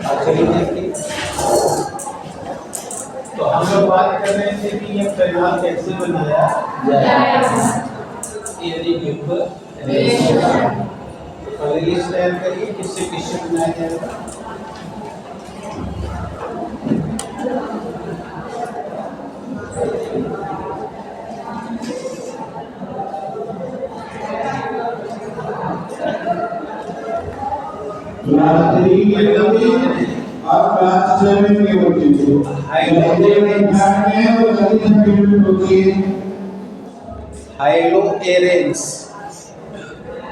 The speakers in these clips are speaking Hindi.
चलिए देखिए, तो हम लोग बात कर रहे थे कि ये फिनाल कैसे बनाया जाए। यदि पहले लिस्ट तैयार करिए किससे किससे बनाया जाएगा। आप क्लास 7 में होती थी हाइलो एरेंस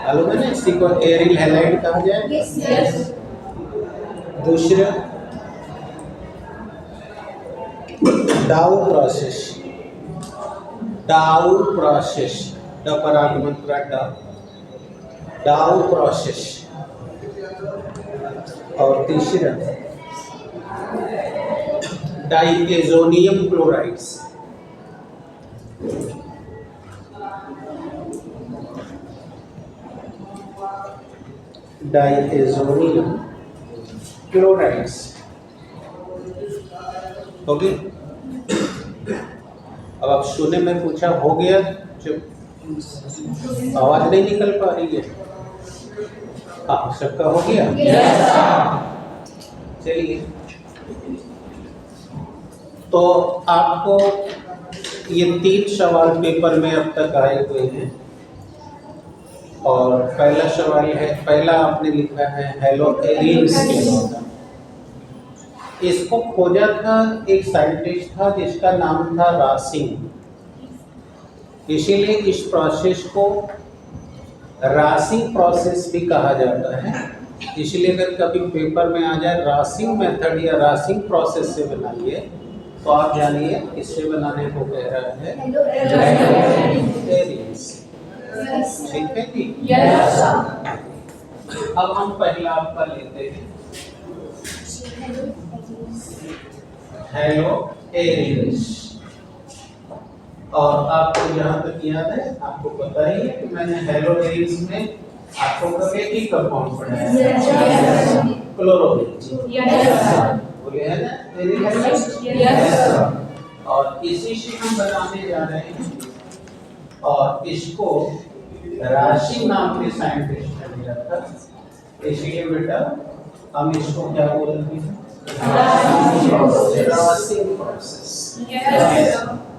मालूम है ना, इसी को एरिल हैलाइड कहा जाए। दूसरा डाउ प्रोसेस, डाउ प्रोसेस, ड पर आगमन पूरा डाउ प्रोसेस। और तीसरा डाइएजोनियम क्लोराइड्स, डाइएजोनियम क्लोराइड्स। हो गई। अब आप सुने में पूछा हो गया, जो आवाज नहीं निकल पा रही है। हाँ, सबका हो गया। चलिए, तो आपको ये 3 सवाल पेपर में अब तक आए हुए हैं। और पहला सवाल है, पहला आपने लिखा है हेलो एरिन्स के द्वारा। इसको खोजा था एक साइंटिस्ट था जिसका नाम था रासिंग, इसीलिए इस प्रोसेस को रासिंग प्रोसेस भी कहा जाता है। इसलिए अगर कभी पेपर में आ जाए रासिंग मेथड या रासिंग प्रोसेस से बनाइए, तो आप जानिए किससे बनाने को कह रहा है, एरिन्स। ठीक है जी। अब हम पहला आपका लेते हैं हेलो एरिन्स। और आपको जहाँ तक याद है, आपको पता ही है कि मैंने हेलो एरिन्स में आपको कभी एक ही कंपाउंड पढ़ाया, क्लोरोबेंजीन। बोले है ना एरिल हैलाइड। और इसी से हम बनाने जा रहे हैं, और इसको राशिंग नाम के साइंटिस्ट ने दिया था। इसलिए बेटा हम इसको क्या बोलेंगे, राशिंग प्रोसेस।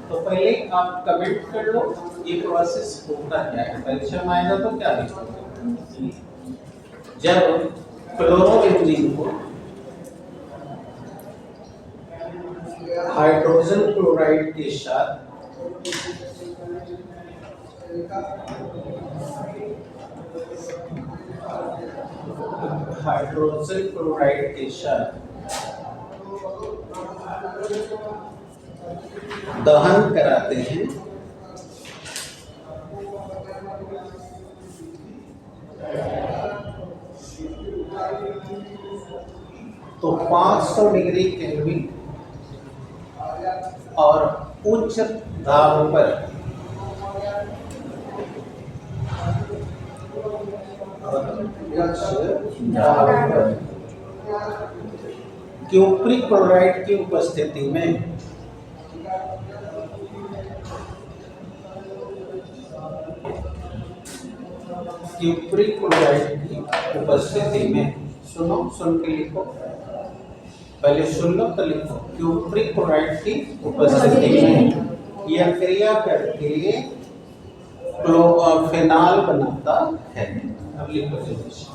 तो पहले आप कमेंट कर लो ये प्रोसेस होता क्या है। परीक्षा में आएगा तो क्या लिखोगे, जब क्लोरोबेंजीन को हाइड्रोजन क्लोराइड के साथ दहन कराते हैं, तो 500 डिग्री केल्विन और उच्च दाब पर क्यूप्रिक क्लोराइड की उपस्थिति में क्यूप्रिक क्लोराइड की उपस्थिति में, सुनो सुन के लिखो, पहले सुन लो तो लिखो, क्यूप्रिक क्लोराइड की उपस्थिति में यह क्रिया करके फिनाल बनाता है। अब लिखो जल्दी।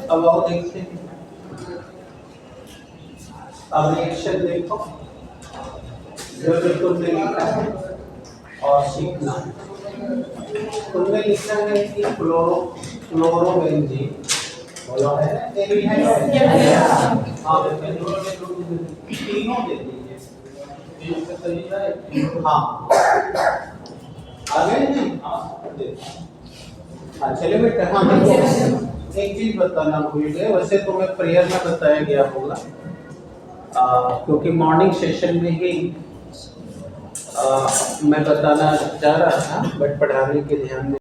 अब आओ देखते हैं। अब रिएक्शन देखो, जो तुमने लिखा है और सीखना। तुमने लिखा है कि क्लोरोबेंजीन बोला है ना, एरिल हैलाइड। हाँ, तीनों दे दीजिए। हाँ, आ गए नहीं? हाँ, हाँ चलिए बेटा, हाँ देखो एक चीज बताना भूल गए, वैसे तो मैं प्रेयर में बताया गया होगा, क्योंकि मॉर्निंग सेशन में ही मैं बताना चाह रहा था, बट पढ़ाने के ध्यान में